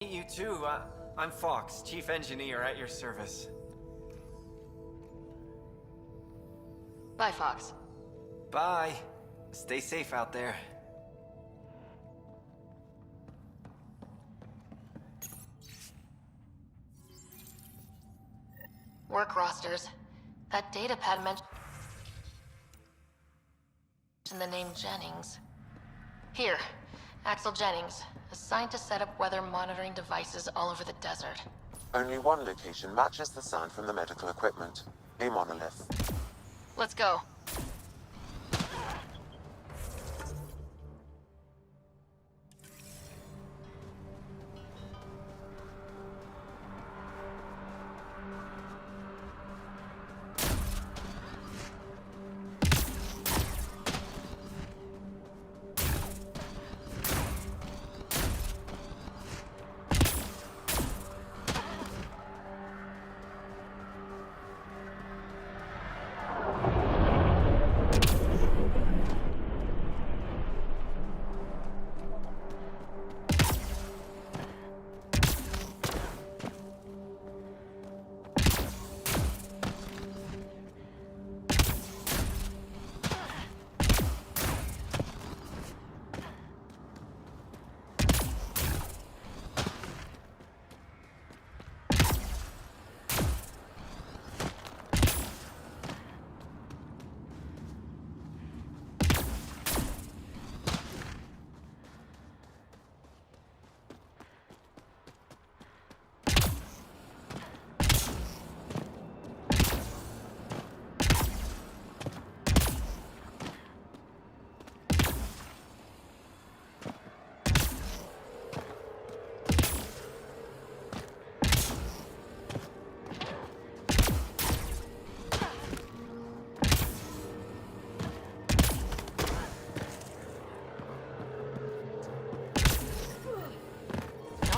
Meet you too. I'm Fox, Chief Engineer at your service. Bye, Fox. Bye. Stay safe out there. Work rosters. That datapad mentioned the name Jennings. Here, Axel Jennings, assigned to set up weather monitoring devices all over the desert. Only one location matches the sound from the medical equipment. A monolith. Let's go.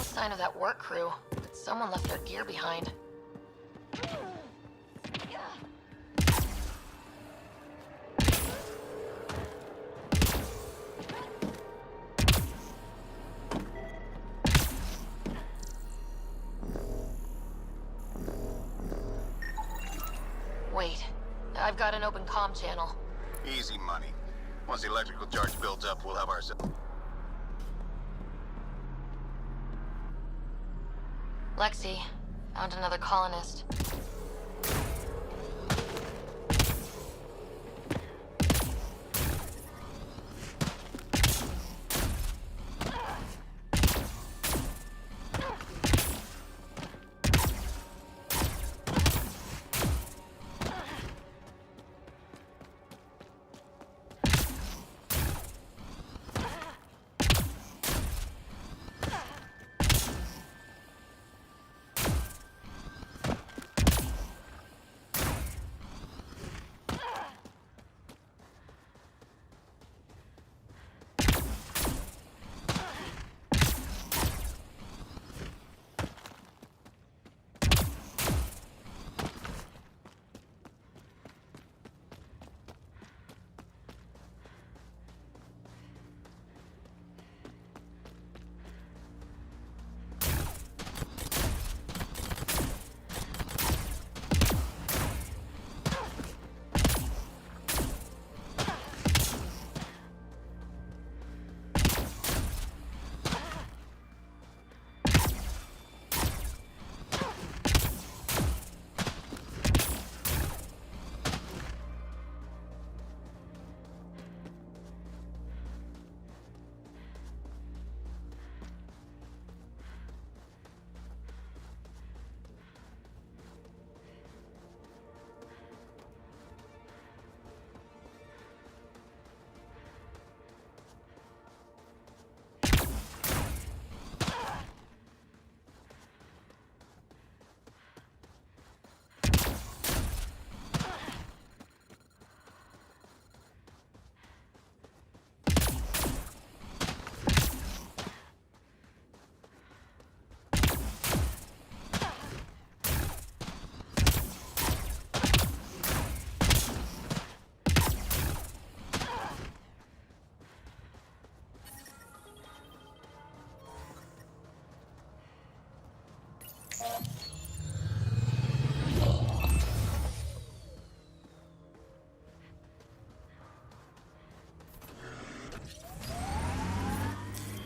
Sign of that work crew, but someone left their gear behind. Wait, I've got an open comm channel. Easy money. Once the electrical charge builds up, we'll have ourselves. Lexi, found another colonist.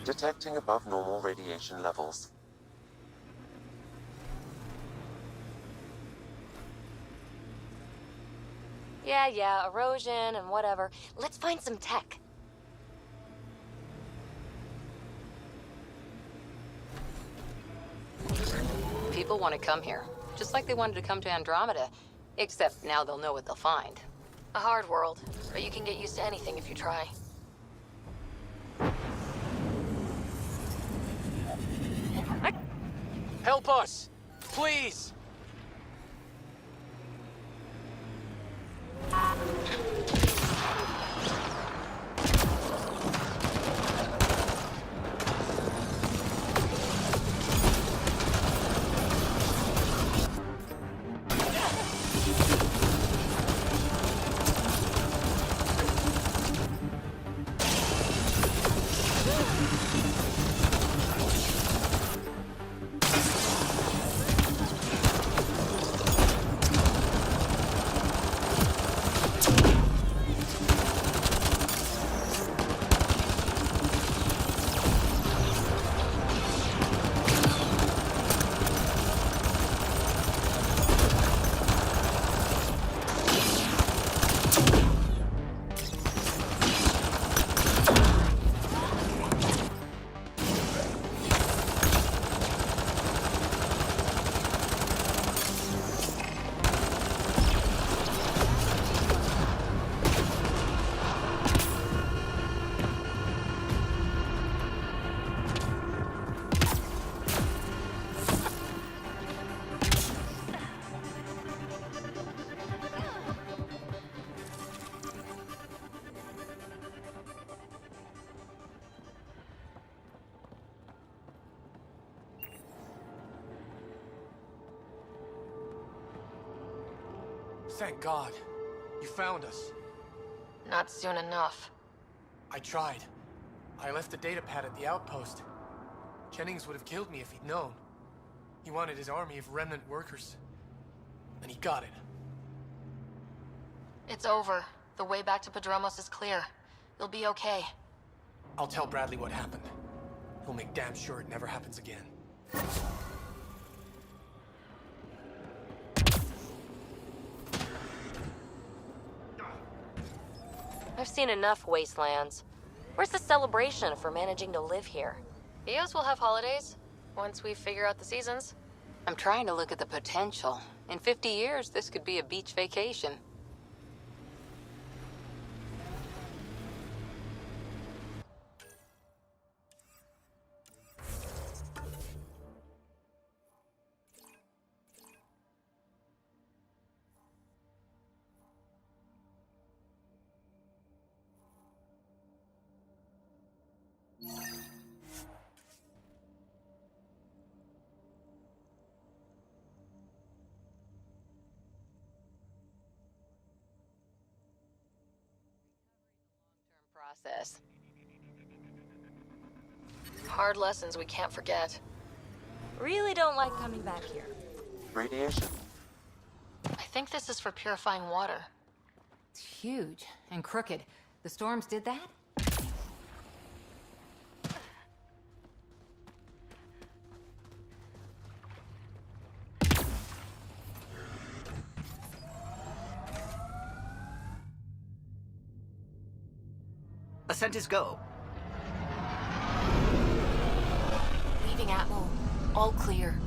Detecting above normal radiation levels. Yeah, erosion and whatever. Let's find some tech. People want to come here, just like they wanted to come to Andromeda. Except now they'll know what they'll find. A hard world, but you can get used to anything if you try. Help us! Please! Thank God. You found us. Not soon enough. I tried. I left the data pad at the outpost. Jennings would have killed me if he'd known. He wanted his army of remnant workers. And he got it. It's over. The way back to Padromos is clear. You'll be okay. I'll tell Bradley what happened. He'll make damn sure it never happens again. I've seen enough wastelands. Where's the celebration for managing to live here? Eos will have holidays, once we figure out the seasons. I'm trying to look at the potential. In 50 years, this could be a beach vacation. Process. Hard lessons we can't forget. Really don't like coming back here. Radiation. I think this is for purifying water. It's huge and crooked. The storms did that? Ascent is go. Leaving Atmo. All clear.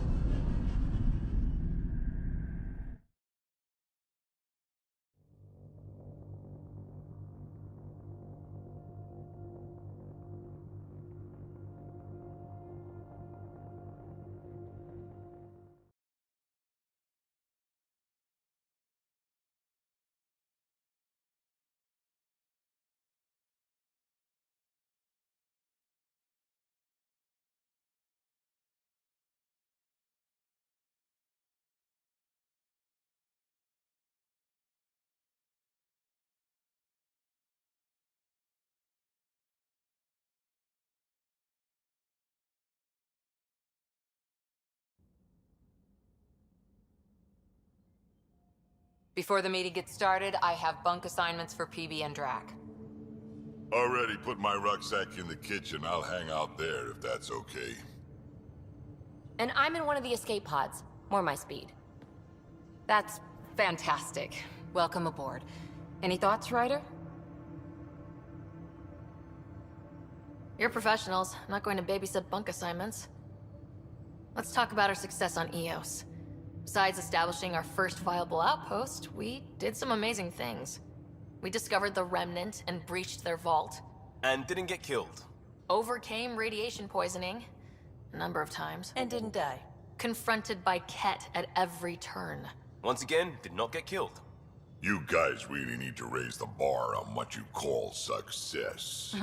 Before the meeting gets started, I have bunk assignments for PB and Drac. Already put my rucksack in the kitchen. I'll hang out there if that's okay. And I'm in one of the escape pods. More my speed. That's fantastic. Welcome aboard. Any thoughts, Ryder? You're professionals. I'm not going to babysit bunk assignments. Let's talk about our success on Eos. Besides establishing our first viable outpost, we did some amazing things. We discovered the Remnant and breached their vault. And didn't get killed. Overcame radiation poisoning a number of times. And didn't die. Confronted by Ket at every turn. Once again, did not get killed. You guys really need to raise the bar on what you call success.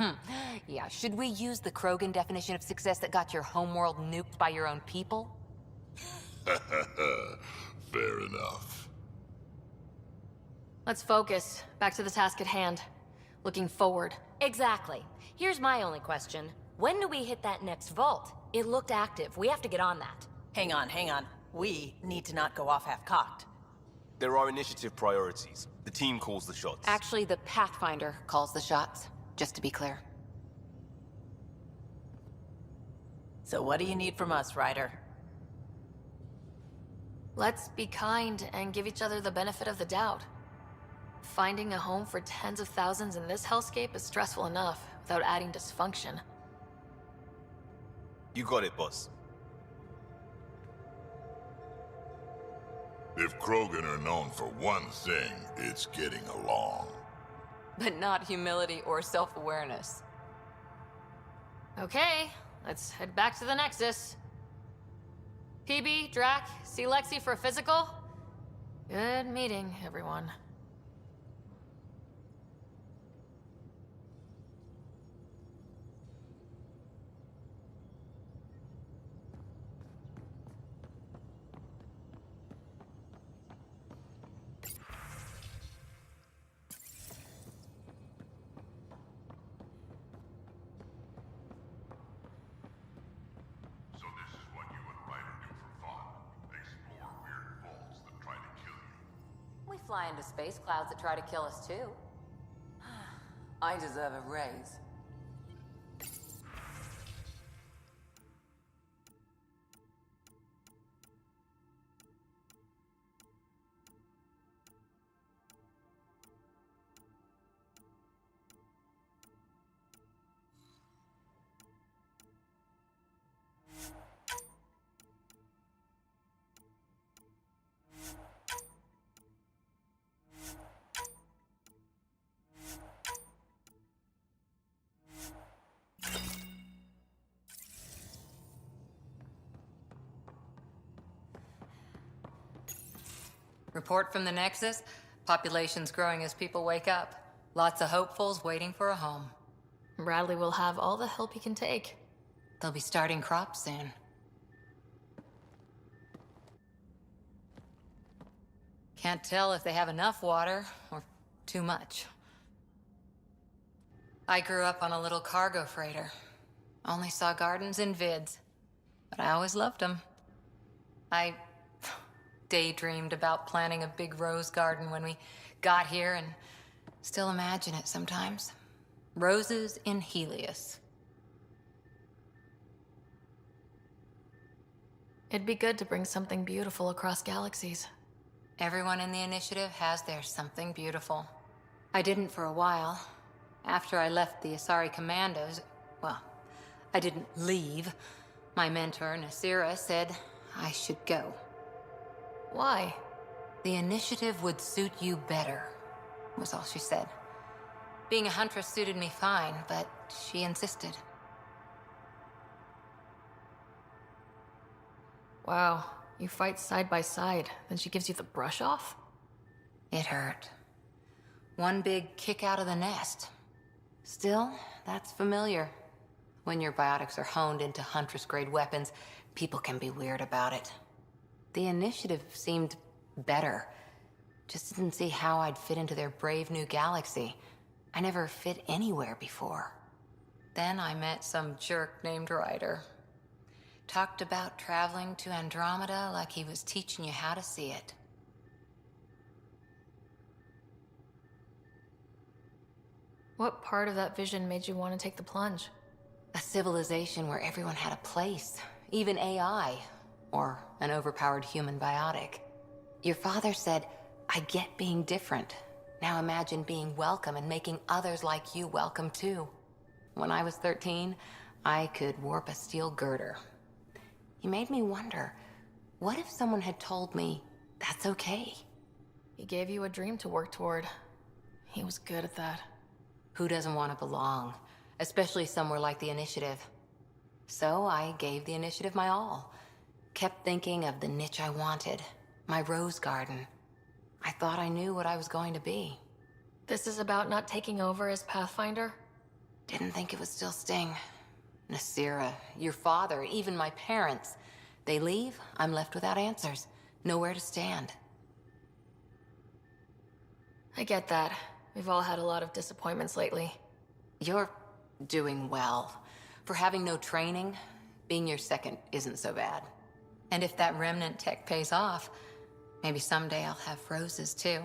Yeah, should we use the Krogan definition of success that got your homeworld nuked by your own people? Fair enough. Let's focus. Back to the task at hand. Looking forward. Exactly. Here's my only question. When do we hit that next vault? It looked active. We have to get on that. Hang on, hang on. We need to not go off half-cocked. There are initiative priorities. The team calls the shots. Actually, the Pathfinder calls the shots, just to be clear. So what do you need from us, Ryder? Let's be kind and give each other the benefit of the doubt. Finding a home for tens of thousands in this hellscape is stressful enough without adding dysfunction. You got it, boss. If Krogan are known for one thing, it's getting along. But not humility or self-awareness. Okay, let's head back to the Nexus. PB, Drac, see Lexi for a physical? Good meeting, everyone. We fly into space clouds that try to kill us too. I deserve a raise. Report from the Nexus. Population's growing as people wake up. Lots of hopefuls waiting for a home. Bradley will have all the help he can take. They'll be starting crops soon. Can't tell if they have enough water or too much. I grew up on a little cargo freighter. Only saw gardens in vids, but I always loved them. I daydreamed about planting a big rose garden when we got here and still imagine it sometimes. Roses in Helios. It'd be good to bring something beautiful across galaxies. Everyone in the initiative has their something beautiful. I didn't for a while. After I left the Asari Commandos, well, I didn't leave. My mentor, Nasira, said I should go. Why? The initiative would suit you better, was all she said. Being a huntress suited me fine, but she insisted. Wow, you fight side by side, then she gives you the brush off? It hurt. One big kick out of the nest. Still, that's familiar. When your biotics are honed into huntress-grade weapons, people can be weird about it. The initiative seemed better. Just didn't see how I'd fit into their brave new galaxy. I never fit anywhere before. Then I met some jerk named Ryder. Talked about traveling to Andromeda like he was teaching you how to see it. What part of that vision made you want to take the plunge? A civilization where everyone had a place, even AI, or an overpowered human biotic. Your father said, I get being different. Now imagine being welcome and making others like you welcome too. When I was 13, I could warp a steel girder. He made me wonder, what if someone had told me that's okay? He gave you a dream to work toward. He was good at that. Who doesn't want to belong? Especially somewhere like the Initiative. So I gave the Initiative my all. Kept thinking of the niche I wanted. My rose garden. I thought I knew what I was going to be. This is about not taking over as Pathfinder? Didn't think it would still sting. Nasira, your father, even my parents. They leave, I'm left without answers. Nowhere to stand. I get that. We've all had a lot of disappointments lately. You're doing well. For having no training, being your second isn't so bad. And if that remnant tech pays off, maybe someday I'll have roses too.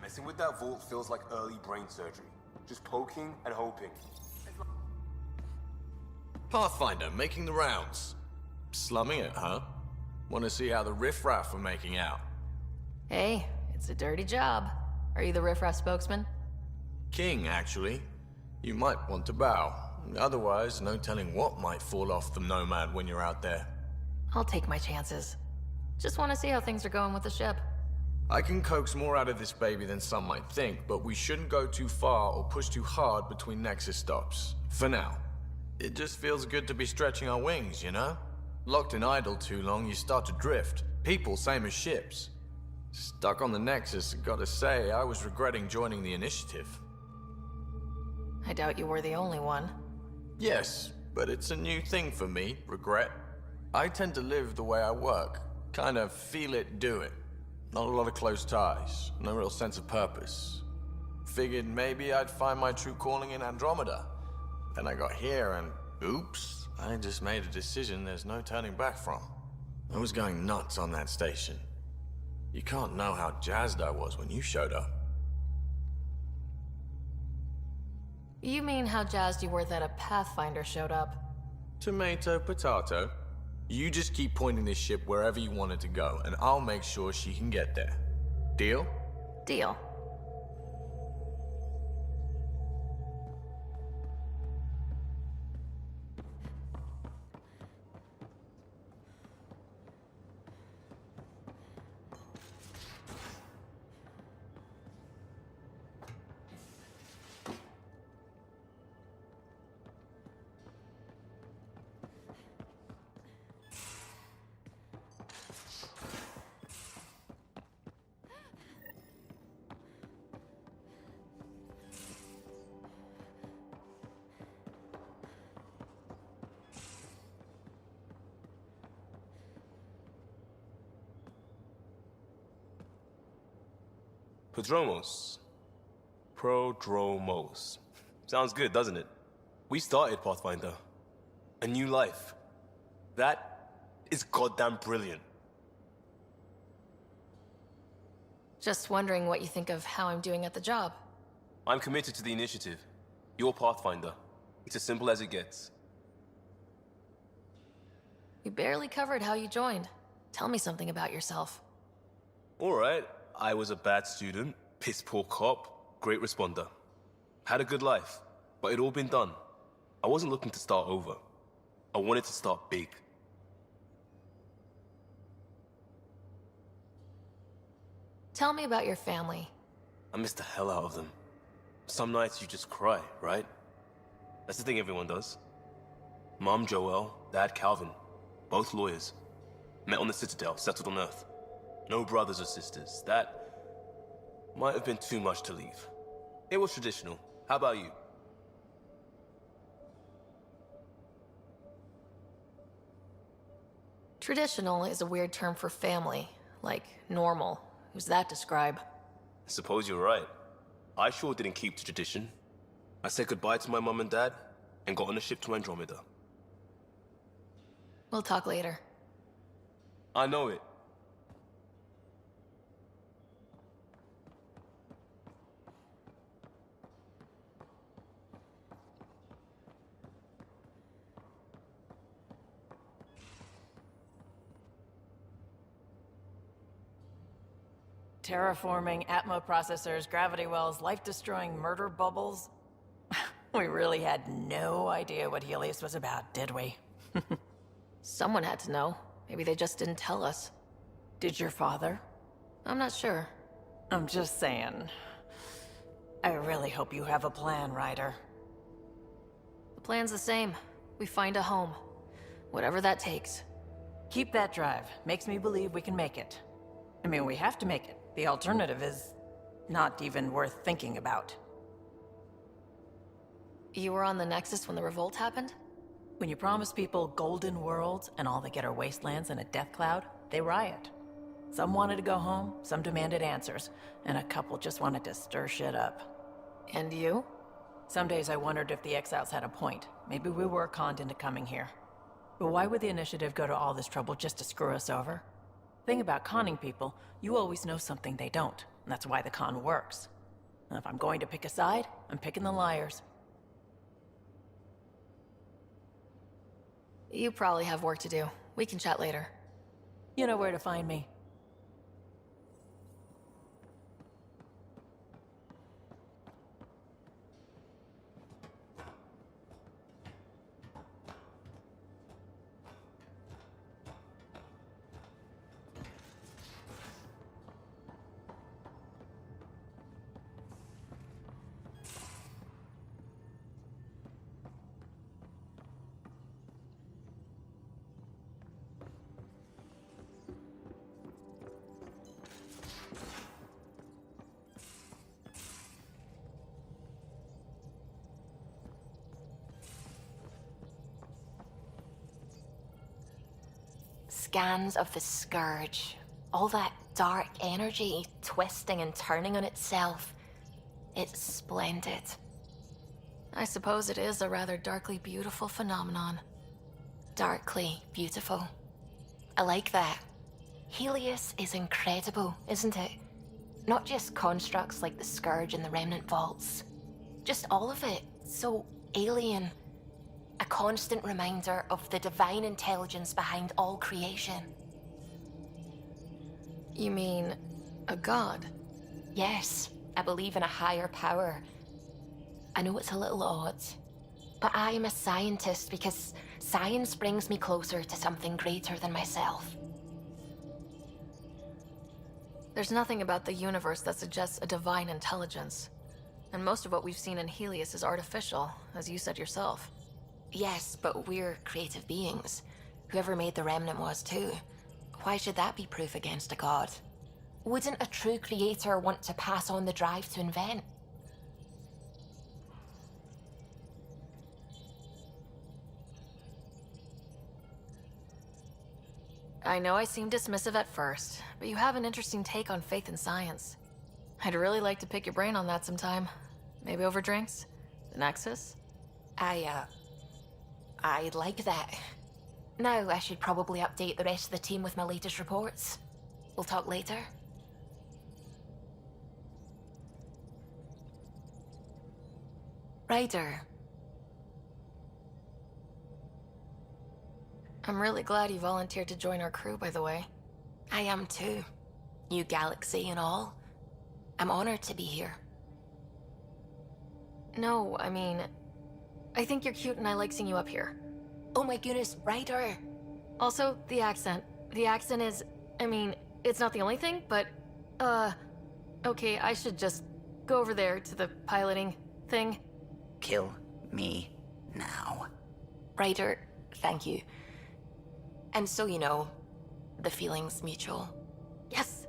Messing with that vault feels like early brain surgery. Just poking and hoping. Pathfinder, making the rounds. Slumming it, huh? Want to see how the riffraff are making out? Hey, it's a dirty job. Are you the riffraff spokesman? King, actually. You might want to bow. Otherwise, no telling what might fall off the Nomad when you're out there. I'll take my chances. Just want to see how things are going with the ship. I can coax more out of this baby than some might think, but we shouldn't go too far or push too hard between Nexus stops. For now. It just feels good to be stretching our wings, you know? Locked in idle too long, you start to drift. People, same as ships. Stuck on the Nexus, gotta say, I was regretting joining the Initiative. I doubt you were the only one. Yes, but it's a new thing for me, regret. I tend to live the way I work. Kind of feel it, do it. Not a lot of close ties, no real sense of purpose. Figured maybe I'd find my true calling in Andromeda. Then I got here and, oops, I just made a decision there's no turning back from. I was going nuts on that station. You can't know how jazzed I was when you showed up. You mean how jazzed you were that a Pathfinder showed up? Tomato, potato. You just keep pointing this ship wherever you want it to go, and I'll make sure she can get there. Deal? Deal. Prodromos. Prodromos. Sounds good, doesn't it? We started Pathfinder. A new life. That is goddamn brilliant. Just wondering what you think of how I'm doing at the job. I'm committed to the initiative. You're Pathfinder. It's as simple as it gets. We barely covered how you joined. Tell me something about yourself. Alright, I was a bad student, piss poor cop, great responder. Had a good life, but it'd all been done. I wasn't looking to start over. I wanted to start big. Tell me about your family. I miss the hell out of them. Some nights you just cry, right? That's the thing everyone does. Mom Joelle, Dad Calvin, both lawyers. Met on the Citadel, settled on Earth. No brothers or sisters. That Might have been too much to leave. It was traditional. How about you? Traditional is a weird term for family, like normal. Who's that describe? I suppose you're right. I sure didn't keep to tradition. I said goodbye to my mum and dad, and got on a ship to Andromeda. We'll talk later. I know it. Terraforming, Atmo processors, gravity wells, life-destroying murder bubbles. We really had no idea what Helios was about, did we? Someone had to know. Maybe they just didn't tell us. Did your father? I'm not sure. I'm just saying. I really hope you have a plan, Ryder. The plan's the same. We find a home. Whatever that takes. Keep that drive. Makes me believe we can make it. I mean, we have to make it. The alternative is not even worth thinking about. You were on the Nexus when the revolt happened? When you promise people golden worlds and all they get are wastelands and a death cloud, they riot. Some wanted to go home, some demanded answers, and a couple just wanted to stir shit up. And you? Some days I wondered if the exiles had a point. Maybe we were conned into coming here. But why would the Initiative go to all this trouble just to screw us over? Thing about conning people, you always know something they don't, and that's why the con works. And if I'm going to pick a side, I'm picking the liars. You probably have work to do. We can chat later. You know where to find me. Scans of the Scourge. All that dark energy twisting and turning on itself. It's splendid. I suppose it is a rather darkly beautiful phenomenon. Darkly beautiful. I like that. Helios is incredible, isn't it? Not just constructs like the Scourge and the Remnant Vaults. Just all of it. So alien. A constant reminder of the divine intelligence behind all creation. You mean a god? Yes, I believe in a higher power. I know it's a little odd, but I am a scientist because science brings me closer to something greater than myself. There's nothing about the universe that suggests a divine intelligence. And most of what we've seen in Helios is artificial, as you said yourself. Yes, but we're creative beings. Whoever made the Remnant was too. Why should that be proof against a god? Wouldn't a true creator want to pass on the drive to invent? I know I seem dismissive at first, but you have an interesting take on faith and science. I'd really like to pick your brain on that sometime. Maybe over drinks? The Nexus? I'd like that. Now I should probably update the rest of the team with my latest reports. We'll talk later. Ryder. I'm really glad you volunteered to join our crew, by the way. I am too. New galaxy and all. I'm honored to be here. No, I mean... I think you're cute and I like seeing you up here. Oh my goodness, Ryder! Also, the accent. The accent is... I mean, it's not the only thing, but... Okay, I should just go over there to the piloting thing. Kill me now. Ryder, thank you. And so you know, the feeling's mutual. Yes!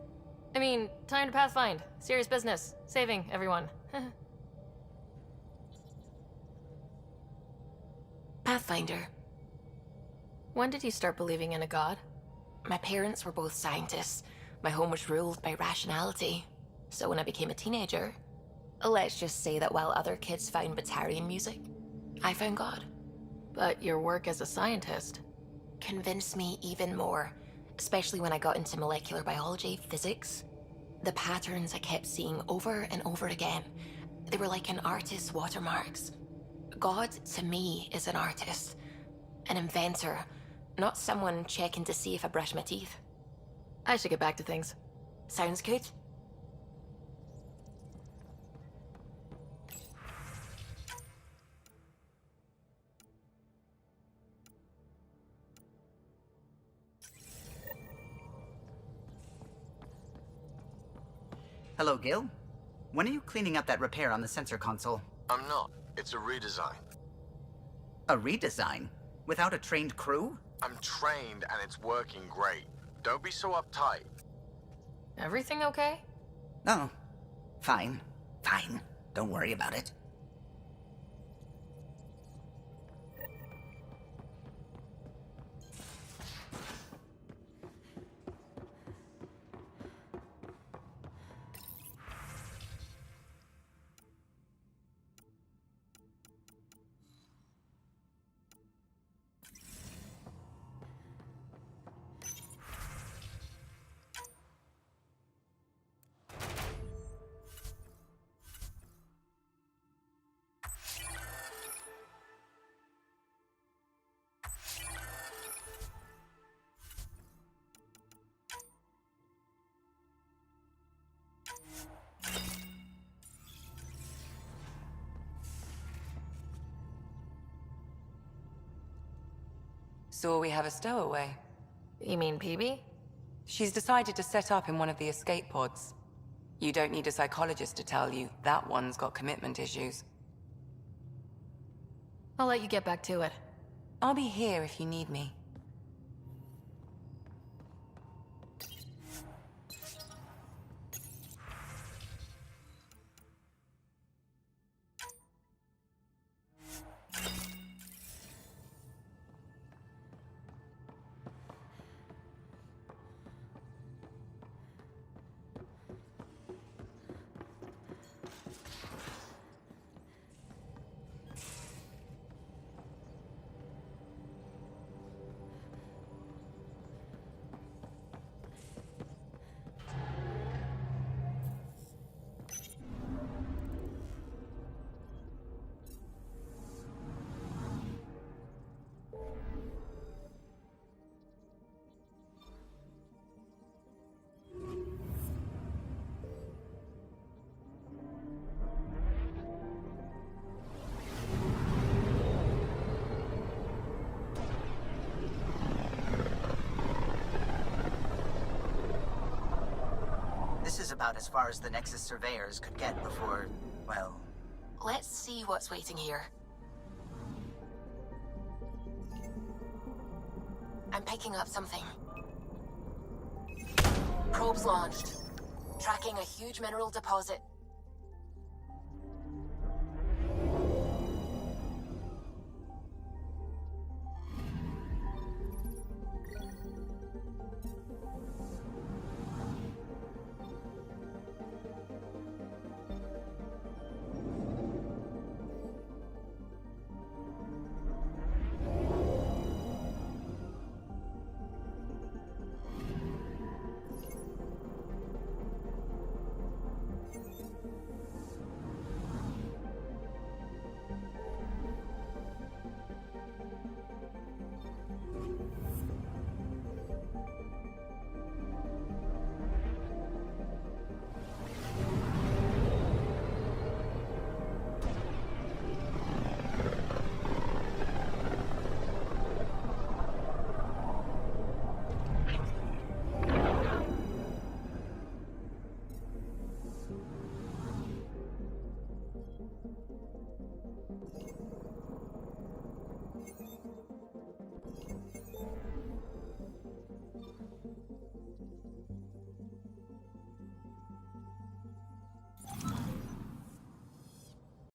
I mean, time to pathfind. Serious business. Saving everyone. Pathfinder. When did you start believing in a god? My parents were both scientists. My home was ruled by rationality. So when I became a teenager, let's just say that while other kids found Batarian music, I found God. But your work as a scientist Convinced me even more, especially when I got into molecular biology, physics. The patterns I kept seeing over and over again, they were like an artist's watermarks. God, to me, is an artist, an inventor, not someone checking to see if I brush my teeth. I should get back to things. Sounds good? Hello, Gil. When are you cleaning up that repair on the sensor console? I'm not. It's a redesign. A redesign? Without a trained crew? I'm trained and it's working great. Don't be so uptight. Everything okay? Oh, fine. Fine. Don't worry about it. So we have a stowaway. You mean PB? She's decided to set up in one of the escape pods. You don't need a psychologist to tell you that one's got commitment issues. I'll let you get back to it. I'll be here if you need me. This is about as far as the Nexus surveyors could get before, well... Let's see what's waiting here. I'm picking up something. Probes launched. Tracking a huge mineral deposit